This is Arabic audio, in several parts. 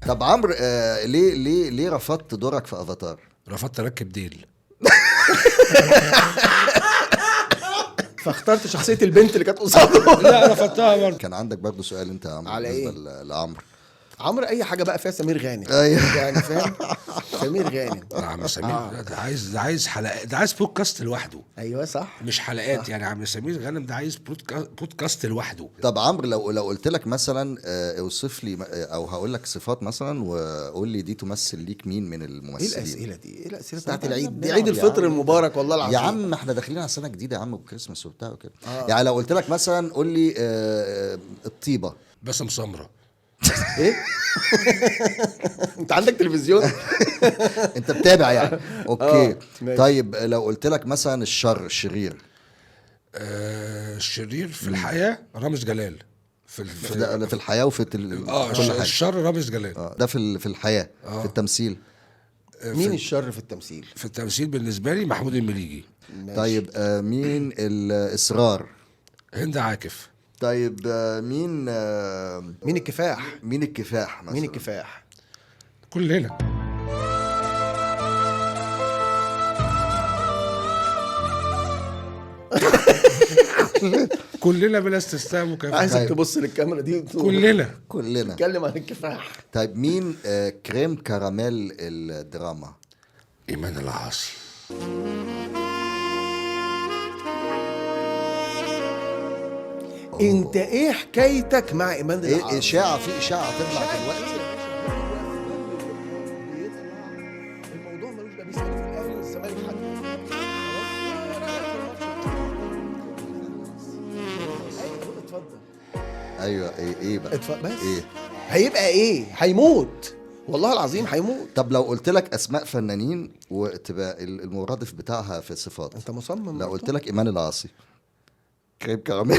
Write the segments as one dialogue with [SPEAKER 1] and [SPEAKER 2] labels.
[SPEAKER 1] طب عمرو، ليه رفضت دورك في افاتار؟
[SPEAKER 2] رفضت اركب ديل.
[SPEAKER 3] فاخترت شخصيه البنت اللي كانت قصاده.
[SPEAKER 2] لا رفضتها برضه.
[SPEAKER 1] كان عندك برضه سؤال انت يا عمرو
[SPEAKER 3] على
[SPEAKER 1] بالنسبه
[SPEAKER 3] إيه؟
[SPEAKER 1] لعمرو؟
[SPEAKER 3] عمرو اي حاجه بقى فيها سمير غانم.
[SPEAKER 1] أيوه.
[SPEAKER 3] يعني فاهم، سمير غانم.
[SPEAKER 2] عم سمير ده عايز حلقات، ده عايز بودكاست لوحده.
[SPEAKER 3] ايوه صح.
[SPEAKER 2] مش حلقات يعني. عم سمير غانم ده عايز بودكاست لوحده.
[SPEAKER 1] طب عمرو، لو قلت لك مثلا اوصف لي او هقول لك صفات مثلا وقول لي دي تمثل ليك مين من
[SPEAKER 3] ايه
[SPEAKER 1] الممثلين؟
[SPEAKER 3] الاسئله دي؟ ايه الاسئله بتاعت
[SPEAKER 1] استنى،
[SPEAKER 3] العيد دي؟
[SPEAKER 1] بنلعب
[SPEAKER 3] عيد
[SPEAKER 1] يا
[SPEAKER 3] الفطر
[SPEAKER 1] عم.
[SPEAKER 3] المبارك والله العظيم.
[SPEAKER 1] يا عم احنا داخلين على سنه جديده يا عم، وكريسماس وبتاع وكده. يعني لو قلت لك مثلا قول لي الطيبه.
[SPEAKER 2] باسم سمره.
[SPEAKER 3] ايه؟ انت عندك تلفزيون؟
[SPEAKER 1] انت بتابع يعني؟ اوكي.
[SPEAKER 3] ماشي.
[SPEAKER 1] طيب لو قلت لك مثلا الشرير.
[SPEAKER 2] الشرير في الحياه رامز جلال.
[SPEAKER 1] في الحياه وفي كل حاجه.
[SPEAKER 2] الشر رامز جلال.
[SPEAKER 1] ده في الحياه. في التمثيل.
[SPEAKER 3] مين الشر في التمثيل؟
[SPEAKER 2] في التمثيل بالنسبه لي محمود المليجي.
[SPEAKER 1] طيب مين الاصرار؟
[SPEAKER 2] هند عاكف.
[SPEAKER 1] طيب
[SPEAKER 3] مين الكفاح؟
[SPEAKER 1] مين الكفاح مثلا؟
[SPEAKER 3] مين الكفاح؟
[SPEAKER 2] كلنا. كلنا بلا استثناء مكافح.
[SPEAKER 3] عايزك
[SPEAKER 1] طيب.
[SPEAKER 3] تبص للكاميرا دي
[SPEAKER 2] كلنا.
[SPEAKER 3] نتكلم عن الكفاح.
[SPEAKER 1] طيب مين كريم كراميل الدراما؟
[SPEAKER 2] ايمان العاصي.
[SPEAKER 3] انت ايه حكايتك مع ايمان
[SPEAKER 1] ايه
[SPEAKER 3] العاصي؟
[SPEAKER 1] اشاعه هتطلع دلوقتي.
[SPEAKER 3] الموضوع ملوش ده، بيسألوا في الاهلي والزمالك حد. ايوه اتفضل.
[SPEAKER 1] ايوه ايه بقى؟
[SPEAKER 3] اتفضل بس.
[SPEAKER 1] ايه؟
[SPEAKER 3] هيبقى ايه؟ هيموت والله العظيم هيموت.
[SPEAKER 1] طب لو قلت لك اسماء فنانين وتبقى المرادف بتاعها في صفات.
[SPEAKER 3] انت مصمم.
[SPEAKER 1] لو قلت لك ايمان العاصي، كريم كراميل.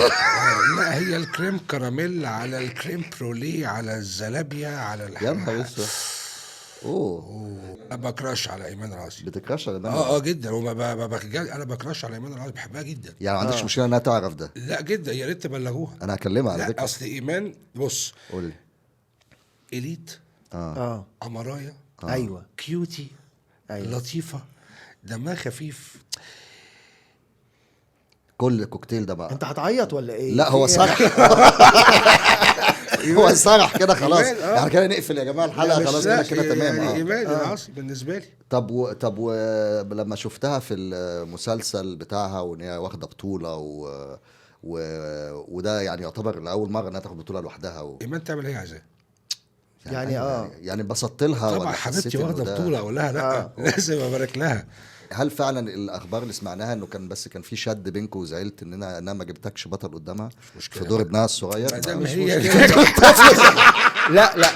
[SPEAKER 2] لا هي الكريم كراميل على الكريم بروليه على الزلابيا على
[SPEAKER 1] يا نهار اسود.
[SPEAKER 2] انا بكراش على ايمان العاصي.
[SPEAKER 1] بتكراش على ايمان؟
[SPEAKER 2] جدا. انا بكراش على ايمان العاصي، بحبها جدا.
[SPEAKER 1] يعني ما عندكش مشكله انها تعرف ده؟
[SPEAKER 2] لا جدا، يا ريت تبلغوها.
[SPEAKER 1] انا هكلمها على
[SPEAKER 2] لا
[SPEAKER 1] فكره.
[SPEAKER 2] اصل ايمان بص،
[SPEAKER 1] قول لي.
[SPEAKER 2] اليت، امرايا،
[SPEAKER 3] ايوه
[SPEAKER 2] كيوتي،
[SPEAKER 3] أيوة.
[SPEAKER 2] لطيفه، دمها خفيف.
[SPEAKER 1] كل كوكتيل ده بقى.
[SPEAKER 3] انت هتعيط ولا ايه؟
[SPEAKER 1] لا هو صرح. هو صرح كده خلاص. يعني كده نقفل يا جماعه الحلقه خلاص كده تمام.
[SPEAKER 2] يعني ايمان العاصي بالنسبه لي.
[SPEAKER 1] طب لما شفتها في المسلسل بتاعها وان هي واخده بطوله وده يعني يعتبر لاول مره انها تاخد بطوله لوحدها
[SPEAKER 2] ايمان تعمل ايه عايزاه؟
[SPEAKER 3] يعني
[SPEAKER 1] يعني انبسطت لها
[SPEAKER 2] طبعا
[SPEAKER 1] ولا
[SPEAKER 2] حبيبتي
[SPEAKER 1] حسيت
[SPEAKER 2] واخده بطوله اقول لها لا لازم ابارك لها.
[SPEAKER 1] هل فعلا الاخبار اللي سمعناها انه كان في شد بينكم وزعلت انها ما جبتكش بطل قدامها في دور ابنها الصغير؟
[SPEAKER 2] ما دام
[SPEAKER 3] مش
[SPEAKER 2] هي
[SPEAKER 3] لا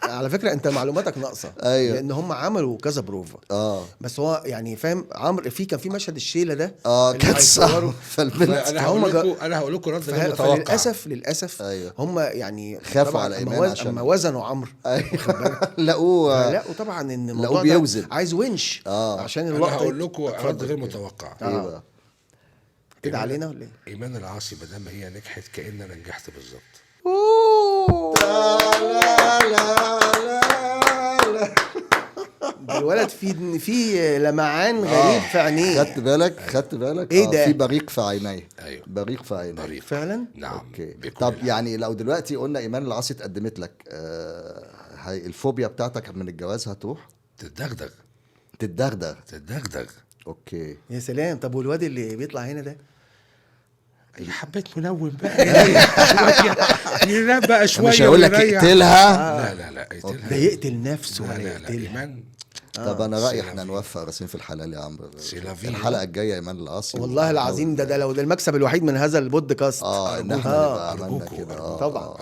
[SPEAKER 3] على فكره انت معلوماتك ناقصه.
[SPEAKER 1] أيوة.
[SPEAKER 3] لان هم عملوا كذا بروفا. بس هو يعني فاهم عمرو كان في مشهد الشيله ده
[SPEAKER 1] كانت صح. فالبنت
[SPEAKER 2] انا هقول لكم رد غير متوقع.
[SPEAKER 3] للاسف
[SPEAKER 1] أيوة.
[SPEAKER 3] هم يعني
[SPEAKER 1] خافوا على ايمان عشان
[SPEAKER 3] اما وزنوا عمرو لقوا طبعا ان الموضوع
[SPEAKER 1] بيوزن.
[SPEAKER 3] عايز ونش عشان
[SPEAKER 2] انا
[SPEAKER 3] اللقطه.
[SPEAKER 2] هقول لكم رد غير متوقع.
[SPEAKER 1] ايه بقى؟
[SPEAKER 3] كده علينا ولا ايه؟
[SPEAKER 2] ايمان العاصي ما دام هي نجحت كأن انا نجحت بالظبط.
[SPEAKER 3] الولد في لمعان غريب في عينيه.
[SPEAKER 1] خدت بالك
[SPEAKER 3] ايه ده؟
[SPEAKER 1] في بريق في عينيه.
[SPEAKER 2] ايوه
[SPEAKER 1] بريق في عينيه.
[SPEAKER 2] بريق
[SPEAKER 3] فعلا.
[SPEAKER 2] نعم.
[SPEAKER 1] اوكي. طب يعني لو دلوقتي قلنا ايمان العاصي اتقدمت لك، الفوبيا بتاعتك من الجواز هتروح؟
[SPEAKER 2] تدغدغ.
[SPEAKER 1] اوكي.
[SPEAKER 3] يا سلام. طب والواد اللي بيطلع هنا ده؟
[SPEAKER 2] حبيت منوم بقى ينام بقى شويه.
[SPEAKER 1] مش هقول لك اقتلها.
[SPEAKER 2] لا
[SPEAKER 3] اقتلها. ده يقتل نفسه ولا
[SPEAKER 2] يقتلها؟ ايمان.
[SPEAKER 1] طب انا رايي احنا نوفق راسين في الحلال يا عمرو. الحلقه الجايه ايمان العاصي
[SPEAKER 3] والله العظيم ده لو ده المكسب الوحيد من هذا البودكاست.
[SPEAKER 1] ان احنا نبقى عملنا كده.
[SPEAKER 3] طبعا.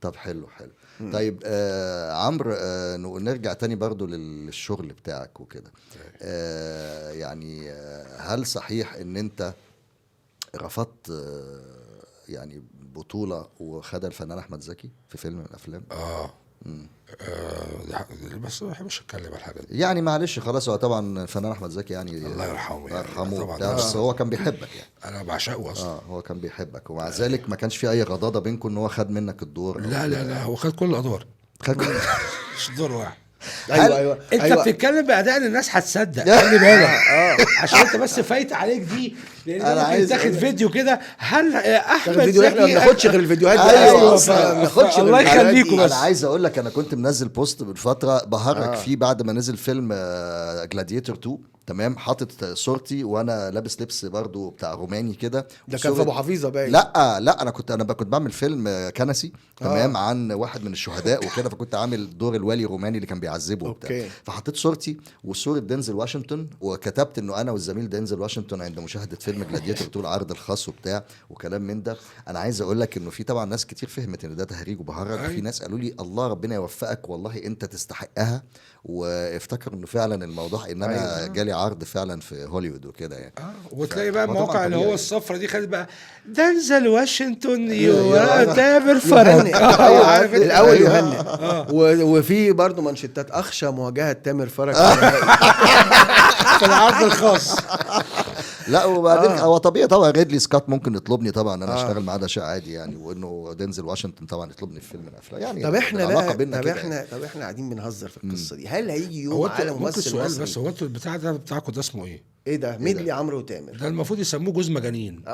[SPEAKER 1] طب حلو. طيب عمرو، نرجع تاني برضو للشغل بتاعك وكده. يعني هل صحيح ان انت رفضت يعني بطولة وخدها الفنان احمد زكي في فيلم من الافلام؟
[SPEAKER 2] بس ما بحبش اتكلم على الحاجات دي.
[SPEAKER 1] يعني معلش خلاص، هو طبعا الفنان احمد زكي يعني
[SPEAKER 2] الله يرحمه
[SPEAKER 1] الله
[SPEAKER 2] يعني.
[SPEAKER 1] يرحمه
[SPEAKER 2] طبعا
[SPEAKER 1] وبتاع، بس هو كان بيحبك يعني.
[SPEAKER 2] انا بعشقه اصلا.
[SPEAKER 1] هو كان بيحبك، ومع ذلك ما كانش في اي غضاضه بينكم ان هو خد منك الدور أو
[SPEAKER 2] لا لا
[SPEAKER 1] كده.
[SPEAKER 2] لا، هو خد كل الادوار
[SPEAKER 1] خد
[SPEAKER 2] مش دور واحد.
[SPEAKER 3] ايوه
[SPEAKER 2] انت
[SPEAKER 3] ايوه
[SPEAKER 2] بتتكلم باداء الناس هتصدق، خلي بالك. عشان انت بس فايت عليك دي، لان
[SPEAKER 1] أنا
[SPEAKER 2] انا
[SPEAKER 1] عايز
[SPEAKER 2] تاخد
[SPEAKER 1] أقول لك.
[SPEAKER 2] فيديو كده. هل احمد
[SPEAKER 3] الفيديو
[SPEAKER 2] زكي
[SPEAKER 3] احنا ما بناخدش غير الفيديوهات دي
[SPEAKER 1] أيوة،
[SPEAKER 3] اصلا، ما بناخدش غير
[SPEAKER 2] الله
[SPEAKER 3] الفيديوهات دي.
[SPEAKER 2] يخليكم بس.
[SPEAKER 1] انا عايز اقول لك، انا كنت منزل بوست من فتره بهرج فيه بعد ما نزل فيلم جلاديتور 2، تمام، حاطط صورتي وانا لابس لبس برضو بتاع روماني كده.
[SPEAKER 3] ده كان في ابو حفيظه باين.
[SPEAKER 1] لا انا كنت بعمل فيلم كنسي، تمام، عن واحد من الشهداء وكده، فكنت عامل دور الولي الروماني اللي كان بيعذبه وبتاع.
[SPEAKER 3] أوكي.
[SPEAKER 1] فحطيت صورتي وصوره دينزل واشنطن، وكتبت انه انا والزميل دينزل واشنطن عند مشاهده فيلم جلاديتور 2 العرض الخاص وبتاع وكلام من ده. انا عايز اقول لك انه في طبعا ناس كتير فهمت ان ده تهريج وبهرج، في ناس قالوا لي الله ربنا يوفقك والله انت تستحقها، وافتكروا انه فعلا الموضوع ان انا جالي عرض فعلا في هوليوود وكده يعني.
[SPEAKER 2] وتلاقي بقى
[SPEAKER 1] هو طبعاً
[SPEAKER 2] المواقع اللي هو
[SPEAKER 1] طبيعي.
[SPEAKER 2] الصفرة دي خدت بقى دنزل واشنطن
[SPEAKER 1] أيوة.
[SPEAKER 2] تامر فرج. عارف انت؟
[SPEAKER 3] الاول يهنئ. وفي برضه منشطات اخشى مواجهه تامر فرج
[SPEAKER 2] في العرض الخاص.
[SPEAKER 1] لا وبعدين هو طبيعي طبعا ريدلي سكوت ممكن يطلبني طبعا انا اشتغل معاه، ده شيء عادي يعني، وانه دينزل واشنطن طبعا يطلبني في فيلم من الافلام يعني.
[SPEAKER 3] طب احنا
[SPEAKER 1] العلاقة
[SPEAKER 3] بقى
[SPEAKER 1] بيننا
[SPEAKER 3] طب
[SPEAKER 1] كده
[SPEAKER 3] احنا
[SPEAKER 1] يعني.
[SPEAKER 3] طب احنا قاعدين بنهزر في القصه دي، هل هيجي يوم
[SPEAKER 2] هو
[SPEAKER 3] على
[SPEAKER 2] ممكن
[SPEAKER 3] ممثل
[SPEAKER 2] سؤال
[SPEAKER 3] مصري؟
[SPEAKER 2] بس، هو انتوا البتاع ده بتاعكم ده اسمه ايه؟
[SPEAKER 3] ايه ده؟ ميدلي عمرو وتامر.
[SPEAKER 2] ده المفروض يسموه جوز مجانين.